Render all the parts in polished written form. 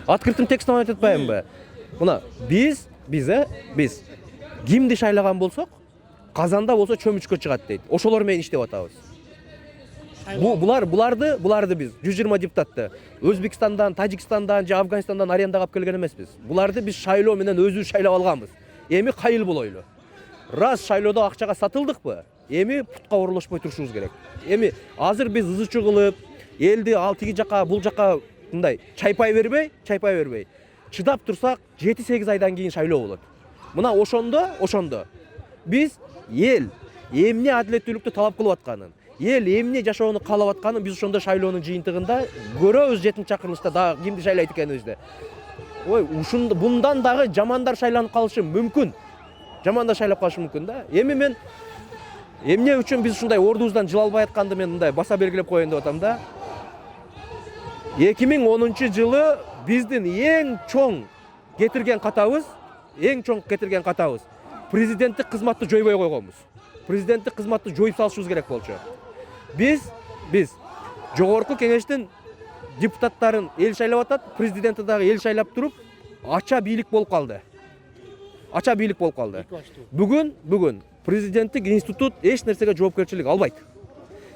Открытым текстін айтпайым ба? Мына biz кимди шайлаган болсок, казанда болсо чөмүчкө чыгат дейт. Ошолор менен иштеп атабыз. Буларды biz 120 депутатты Өзбекстандан, Тажикстандан же Афганистандан арендага алып келген эмеспиз. Буларды biz шайлоо менен өзүбүз шайлап алганбыз. Эми кайыл болойлу. Раз шайлоодо акчага сатылдыкпы? Эми путка оролошпой турушубуз керек. Эми азыр biz ызычуу кылып, элди ал тиги жака, бул жака мындай чайпай бербей, чыдап турсак 7-8 айдан кийин шайлоо болот. Мына ошондо biz эл эмне адилеттүүлүктү талап кылып атканын, эл эмне жашоону каалап атканын biz ошондо шайлоонун жыйынтыгында көрөбүз 7-чакырылышта дагы кимди шайлайт экенибизди. Ой, bundan дагы жамандар шайланып калышы мүмкүн. Жамандар шайлап калышы мүмкүн да. Эми мен эмне үчүн biz ушундай ордубуздан жыл албай атканды мен мындай баса белгилеп коеюн деп атам да. 2010 жылы биздин эң чоң кетирген катабыз президенттик кызматты жойбой койгонбуз. Президенттик кызматты жоюп салышыбыз керек болчу. Biz жогорку кеңештин депутаттарын эл шайлап атат, президенти дагы эл шайлап туруп, ача бийлик болуп калды. Бүгүн президенттик институт эч нерсеге жоопкерчилик албайт.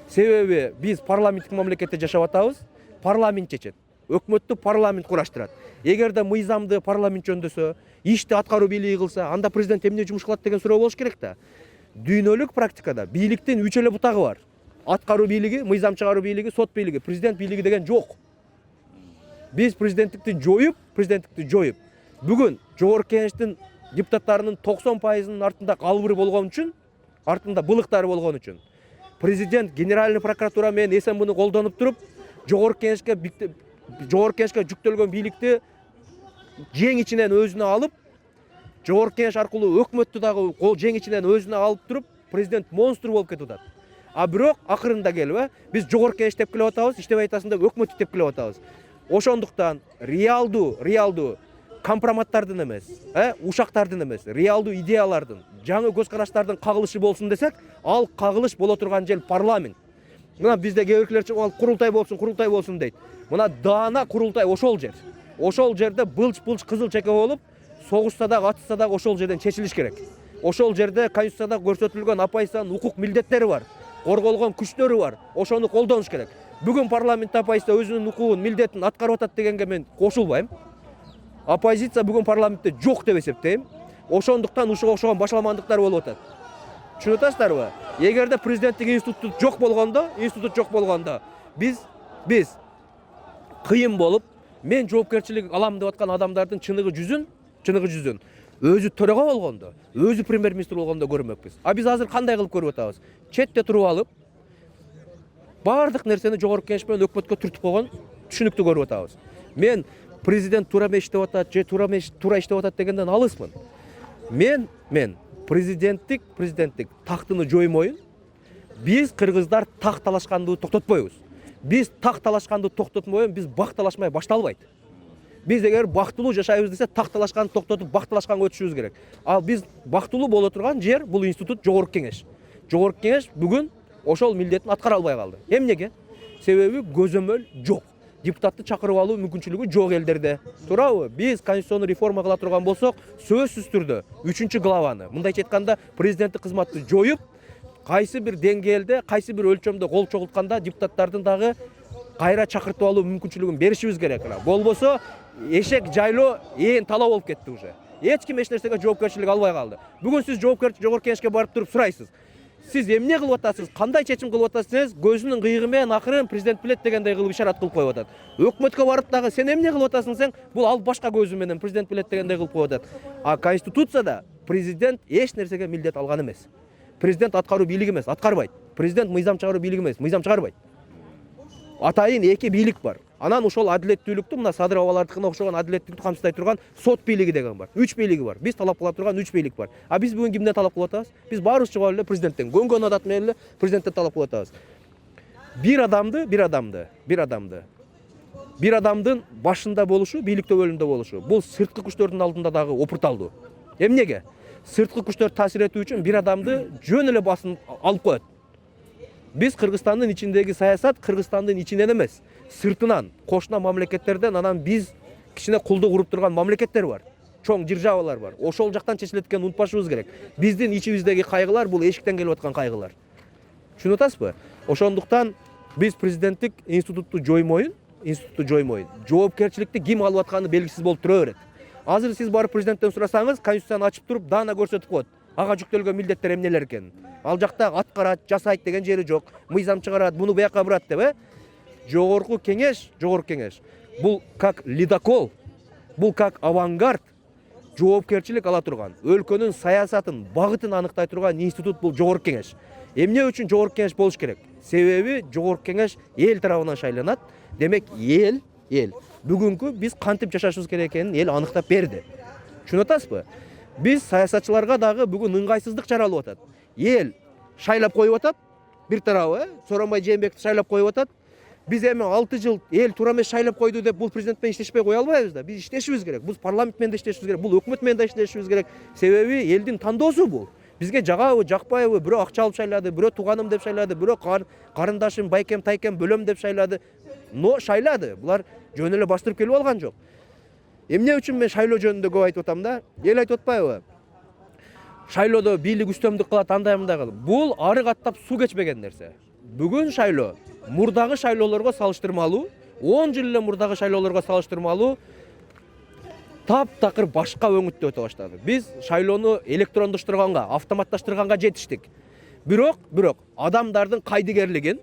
Себеби biz парламенттик мамлекетте жашап атабыз. Парламент чечет. Өкмөттү парламент кураштырат. Эгерде мыйзамды парламент жөндөсө, ишти аткаруу бийлиги кылса, анда президент эмне жумуш кылат деген суроо болуш керек да. Дүйнөлүк практикада бийликтин 3 эле бутагы бар. Аткаруу бийлиги, мыйзам чыгаруу бийлиги, сот бийлиги, президент бийлиги деген жок. Биз президенттикти жоюп, бүгүн жогорку кеңештин депутаттарынын 90%-нын артында калбыр болгон үчүн, артында былыктары болгон үчүн, президент генеральный прокуратура менен СМБны колдонуп туруп, жогорку кеңешке жүктөлгөн бийликти жең ичинен өзүнө алып, жогорку кеңеш аркылуу өкмөттү дагы жең ичинен өзүнө алып туруп, президент монстр болуп кетип атат. А бирок акырында келип, биз жогорку кеңеш деп келип атабыз, иштебей атасың деп өкмөттү деп келип атабыз. Ошондуктан реалдуу компроматтардын эмес, ушактардын эмес, реалдуу идеялардын, жаңы көз караштардын кагылышы болсун десек, ал кагылыш боло турган жер парламент. Мына бизде кээ-бирлер чыгып курултай болсун дейт. Мына даана курултай ошол жер. Ошол жерде былч-былч кызыл чеке болуп, согушса дагы, атышса дагы ошол жерден чечилиш керек. Ошол жерде Конституцияда көрсөтүлгөн апайсан укук милдеттери бар, корголгон күчтөрү бар. Ошону колдонуш керек. Бүгүн парламент апайса өзүнүн укугун, милдетин аткарып атат дегенге мен кошулбайм. Оппозиция бүгүн парламентте жок деп эсептейм. Ошондуктан ушуга окшогон башаламандыктар болуп атат. Түшүнүп атасыздарбы? Эгерде президенттик институт жок болгондо, биз кыйын болуп, мен жоопкерчилик алам деп аткан адамдардын чыныгы жүзүн өзү төрага болгондо, өзү премьер-министр болгондо көрмөкпүз. А биз азыр кандай кылып көрүп атабыз? Четте туруп алып, бардык нерсени жогорку кеңеш менен өкмөткө түртүп койгон түшүнүктүү көрүп атабыз. Мен президент туура эмес иштеп атат, же туура иштеп атат дегенден алысмын. Мен президенттик тактыны жоймоюн. Биз кыргыздар так талашканды токтотпойбуз. Биз так талашканды токтотмоюн, биз бак талашмай башталбайт. Биз эгер бактылуу жашайбыз десе, так талашканды токтотуп бак талашканга өтүшүбүз керек. Ал биз бактылуу боло турган жер бул институт жогорку кеңеш. Жогорку кеңеш бүгүн ошол милдетин аткара албай калды. Эмнеге? Себеби көзөмөл жок. Депутатты чакырып алуу мүмкүнчүлүгү жок элдерде. Туурабы? Биз конституцияны реформа кыла турган болсок, сөзсүз түрдө 3-главаны, мындайча айтканда, президенттик кызматты жоюп, кайсы бир деңгээлде, кайсы бир өлчөмдө кол чогултканда депутаттардын дагы кайра чакыртып алуу мүмкүнчүлүгүн беришибиз керек. Болбосо эшек жайлоо ээн талоо болуп кетти уже. Эч ким эч нерсеге жоопкерчилик албай калды. Бүгүн сиз жогорку кеңешке барып туруп сурайсыз. Сиз эмне кылып атасыз? Кандай чечим кылып атасыз? Көзүнүн кыйыгы менен акырын президент билет дегендей кылып ишарат кылып коюп атат. Өкмөткө барып дагы сен эмне кылып атасың сен? Бул ал башка көзү менен президент билет дегендей кылып коюп атат. А Конституцияда президент эч нерсеге милдет алган эмес. Президент аткаруу бийлиги эмес, аткарбайт. Президент мыйзам чыгаруу бийлиги эмес, мыйзам чыгарбайт. Атайын эки бийлик бар. Анан ошол адилеттүүлүктү мына Садыр бабалардыкына окшогон адилеттүүлүктү камсыздай турган сот бийлиги деген бар. 3 бийлиги бар. Биз талап кыла турган 3 бийлик бар. А биз бүгүн кимден талап кылып атабыз? Биз баарыбыз чыгып эле президенттен, көнгөн адат менен эле президенттен талап кылып атабыз. Бир адамдын башында болушу, бийлик төбөлүндө болушу. Бул сырткы күчтөрдүн алдында дагы опурталдуу. Эмнеге? сырткы күчтөр таасир этүү үчүн бир адамды жөн эле басын алып коет. Биз Кыргызстандын ичиндеги саясат Кыргызстандын ичинен эмес, сыртынан, кошуна мамлекеттерден анан биз кичине кулдук уруп турган мамлекеттер бар. Чоң жыржабалар бар. Ошол жактан чечилет экенин унутпашыбыз керек. Биздин ичибиздеги кайгылар бул эшиктен келип аткан кайгылар. Түшүнүп атасызбы? Ошондуктан биз президенттик институтту жоймойун, жоопкерчиликти ким алып атканы белгисиз болуп тура берет. Азыр сиз барып президенттен сурасаңыз, конституцияны ачып туруп даана көрсөтүп коет. Ага жүктөлгөн милдеттер эмнелер экенин. Ал жакта аткарат, жасайт деген жери жок. Мыйзам чыгарат, муну буяка бурат деп, Жогорку кеңеш. Бул как ледокол, бул как авангард, жоопкерчилик ала турган, өлкөнүн саясатын, багытын аныктай турган институт бул Жогорку кеңеш. Эмне үчүн Жогорку кеңеш болуш керек? Себеби Жогорку кеңеш эл тарабынан шайланат. Демек эл бүгүнкү биз кантип жашашыбыз керек экенин эл аныктап берди. Түшүнүп атасызбы? Биз саясатчыларга дагы бүгүн ыңгайсыздык жаралып атат. Эл шайлап коюп атат, бир тарабы, Сооронбай Жээнбековду шайлап коюп атат. Биз эми 6 жыл эл туура эмес шайлап койду деп бул президент менен иштешпей кое албайбыз да. Биз иштешибиз керек. Бул парламент менен да иштешибиз керек. Бул өкмөт менен да иштешибиз керек. Себеби элдин тандоосу бул. Бизге жагабы, жакпайбы, бирөө акча алып шайлады, бирөө тууганым деп шайлады, бирөө карындашым, байкем, тайкем, бөлөм деп шайлады. Но шайлады. Булар жөн эле бастырып келип алган жок. Эмне үчүн мен шайлоо жөнүндө көп айтып атам да? Эл айтып атпайбы? Шайлоодо бийлик үстөмдүк кылат, андай мындай кылып. Бул ары каттап суу кечпеген нерсе. Бүгүн шайлоо мурдагы шайлоолорго салыштырмалуу, 10 жыл эле мурдагы шайлоолорго салыштырмалуу таптакыр башка өңүттө өтө баштады. Биз шайлоону электрондоштурганга, автоматташтырганга жетиштик. Бирок адамдардын кайдыгерлигин,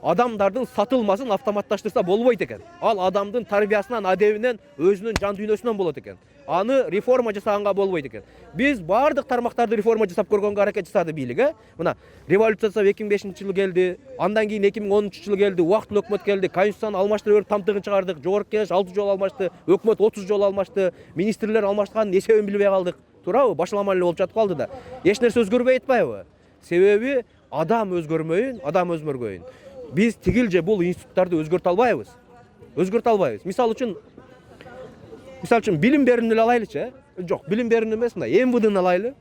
адамдардын сатылмасын автоматташтырса болбойт экен. Ал адамдын тарбиясынан, адебинен, өзүнүн жан дүйнөсүнөн болот экен. Аны реформа жасаганга болбойт экен. Биз бардык тармактарды реформа жасап көргөнгө аракет жасады бийлик, Мына революция 2005-жылы келди, андан кийин 2013-жылы келди, убактылуу өкмөт келди, конституцияны алмаштырып тамтыгын чыгардык, Жогорку кеңеш 6 жолу алмашты, өкмөт 30 жолу алмашты, министрлер алмаштырганын эсебин билбей калдык. Туурабы? Башаламан эле болуп жатып калды да. Эч нерсе өзгөрбөй атпайбы? Себеби адам өзгөрмөйүн. Биз тигилже бул институттарды өзгөртө албайбыз. Мисалы үчүн билим берүүнү эле алайлычы, Жок, билим берүүнү эмес, мындай МВДны алайлы,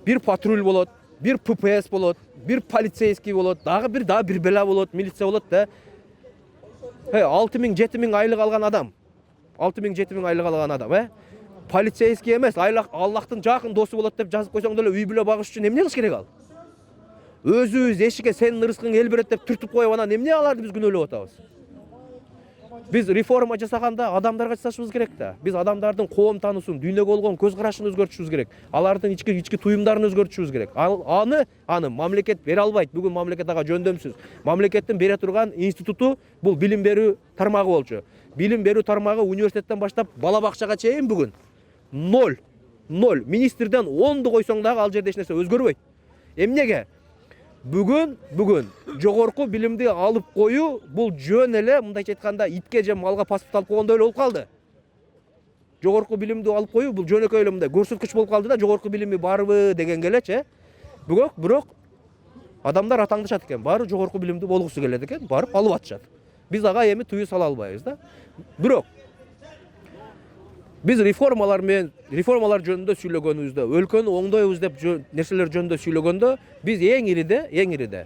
Бир патруль болот, бир ППС болот, бир полицейский болот, дагы бир бела болот, милиция болот да. 6000-7000 айлык алган адам. Полицейский эмес, Аллахтын жакын досу болот деп жазып койсоң деле үй бүлө багыш үчүн эмне кылыш керек ал? Өзүбүз эшикке сенин ырыскың эл берет деп түртүп коюп анан эмне аларды биз күнөөлөп атабыз? Биз реформа жасаганда адамдарга жасашыбыз керек да. Биз адамдардын коом таануусун, дүйнөгө болгон көз карашын өзгөртүшүбүз керек. Алардын ички туюмдарын өзгөртүшүбүз керек. Аны мамлекет бере албайт. Бүгүн мамлекет ага жөндөмсүз. Мамлекеттин бере турган институту бул билим берүү тармагы болчу. Билим берүү тармагы университеттен баштап бала бакчага чейин бүгүн 0. Министрден 10ду койсоң дагы ал жерде эч нерсе өзгөрбөйт. Эмнеге? Бүгүн жогорку билимди алып коюу бул жөн эле мындайча айтканда итке же малга паспорт алып койгондой эле болуп калды. Жогорку билимди алып коюу бул жөнөкөй эле мындай көрсөткүч болуп калды да, жогорку билими барбы дегенге элечи. Бирок адамдар атаңдашат экен, баары жогорку билимди болгусу келет экен, барып алып атышат. Биз ага эми тыюу сала албайбыз да. Бирок биз реформалар жөнүндө сүйлөгөнүбүздө, өлкөнү оңдойбуз деп нерселер жөнүндө сүйлөгөндө биз эң ириде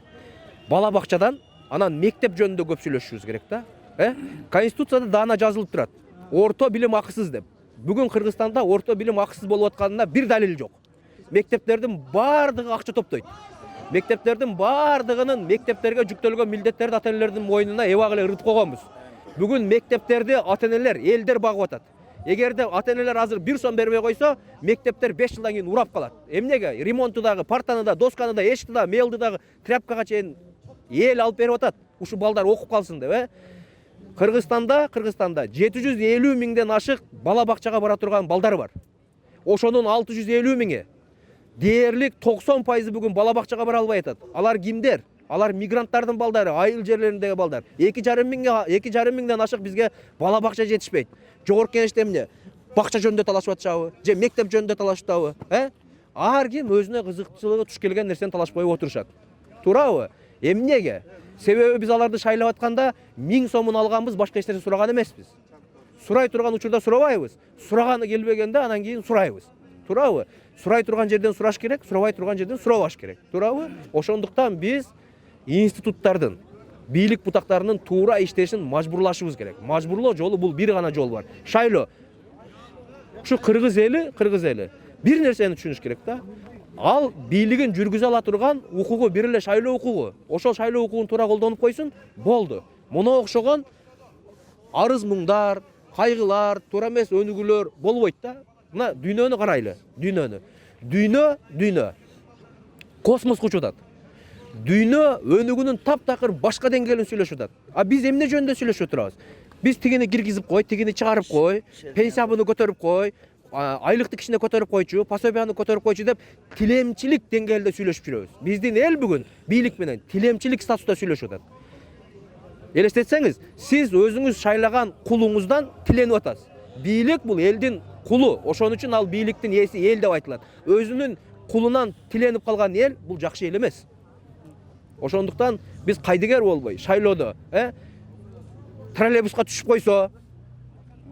бала бакчадан, анан мектеп жөнүндө көп сүйлөшүшүбүз керек да. Конституцияда даана жазылып турат. Орто билим акысыз деп. Бүгүн Кыргызстанда орто билим акысыз болуп атканына бир далил жок. Мектептердин бардыгы акча топтойт. Мектептердин бардыгынын мектептерге жүктөлгөн милдеттерди ата-энелердин мойнуна эбак эле ырытып койгонбуз. Бүгүн мектептерди ата-энелер, элдер багып атат. Эгерде ата-энелер азыр 1 сом бербей койсо, мектептер 5 жылдан кийин урап калат. Эмнеге? Ремонтту дагы, партаны да, досканы да, эшикти да, мелди дагы тряпкага чейин эл алып берип атат. Ушу балдар окуп калсын деп, Кыргызстанда 750 миңден ашык бала бакчага бара турган балдар бар. Ошонун 650 миңи дээрлик 90% бүгүн бала бакчага бара албай атат. Алар кимдер? Алар мигранттардын балдары, айыл жерлериндеги балдар. 2,5 миңден ашык бизге бала бакча жетишпейт. Жогорку кеңеште эмне? Бакча жөнүндө талашып атышабы? Же мектеп жөнүндө талашып атабы? Ар ким өзүнө кызыкчылыгы туш келген нерсени талашып коюп отурушат. Туурабы? Эмнеге? Себеби биз аларды шайлап атканда 1000 сомун алганбыз, башка эч нерсе сураган эмеспиз. Сурай турган учурда сурабайбыз. Сураганы келбегенде анан кийин сурайбыз. туурабы? Сурай турган жерден сураш керек, сурабай турган жерден сурабаш керек, туурабы? Ошондуктан биз институттардын, бийлик бутактарынын туура иштешин мажбурлашыбыз керек. Мажбурлоо жолу бул бир гана жол бар. Шайлоо. Ушу кыргыз эли бир нерсени түшүнүш керек да. Ал бийлигин жүргүзө ала турган укугу бир эле шайлоо укугу. Ошол шайлоо укугун туура колдонуп койсун, болду. Муна окшогон арыз муңдар, кайгылар, туура эмес өнүгүүлөр болбойт да. Мына дүйнөнү карайлы, дүйнө космоско учуп атат. Дүйнө өнүгүүнүн таптакыр башка деңгээлин сүйлөшүп атат. А биз эмне жөнүндө сүйлөшүп турабыз? Биз тигини киргизип кой, тигини чыгарып кой, пенсияны көтөрүп кой, айлыкты кичине көтөрүп койчу, пособияны көтөрүп койчу деп тилемчилик деңгээлде сүйлөшүп жүрөбүз. Биздин эл бүгүн бийлик менен тилемчилик статусда сүйлөшүп атат. Элестетсеңиз, сиз өзүңүз шайлаган кулуңуздан тиленип атасыз. Бийлик бул элдин кулу. Ошон үчүн ал бийликтин ээси эл деп айтылат. Өзүнүн кулунан тиленип калган эл бул жакшы эл эмес. Ошондуктан биз кайдыгер болбой, шайлоодо, троллейбуска түшүп койсо,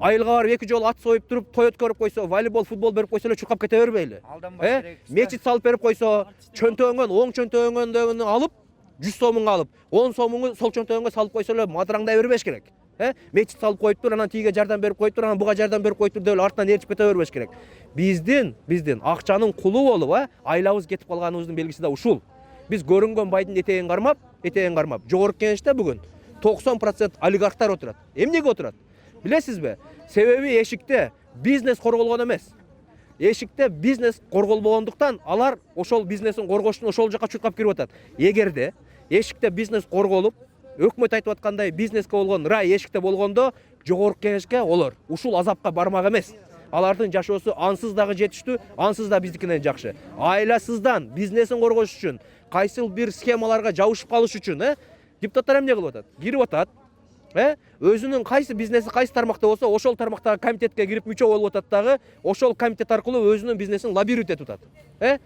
айылга барып 2 жолу ат союп туруп, той өткөрүп койсо, волейбол, футбол берип койсо эле чуркап кете бербейли. Мечит салып берип койсо, чөнтөгүңөн, оң чөнтөгүңөн алып, 100 сомуңду алып, 10 сомуңду сол чөнтөгүңө салып койсо эле мадыраңдай бербеш керек. Мечит салып коюп тур, анан тиге жардам берип коюп тур, анан буга жардам берип коюп тур деп артынан ээрчип кете бербеш керек. Биздин акчанын кулу болуп, айлабыз кетип калганыбыздын белгиси да ушул. Биз көрүнгөн байдын этегин кармап, жогорку кеңеште бүгүн 90% олигархтар отурат. Эмнеге отурат? Билесизби? Себеби эшикте бизнес корголгон эмес. Эшикте бизнес корголбогондуктан алар ошол бизнесин коргош үчүн ошол жака чуркап кирип атат. Эгерде эшикте бизнес корголуп, өкмөт айтып аткандай бизнеске болгон рай эшикте болгондо жогорку кеңешке олар ушул азапка бармак эмес. Алардын жашоосу ансыз дагы жетиштүү, ансыз да биздикинен жакшы. Айласыздан бизнесин коргош үчүн, кайсыл бир схемаларга жабышып калыш үчүн, депутаттар эмне кылып атат? Кирип атат. Өзүнүн кайсы бизнеси кайсы тармакта болсо, ошол тармактагы комитетке кирип мүчө болуп атат дагы, ошол комитет аркылуу өзүнүн бизнесин лоббировать этип атат.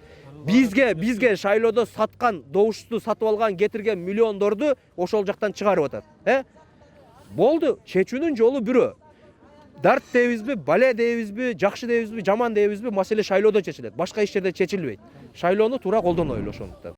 Бизге шайлоодо саткан, добушту сатып алган, кетирген миллиондорду ошол жактан чыгарып атат. Болду, чечүүнүн жолу бирөө. Дарт дейбизби, бале дейбизби, жакшы дейбизби, жаман дейбизби, маселе шайлоодо чечилет. Башка иш жерде чечилбейт. Шайлоону туура колдонойлу ошондуктан.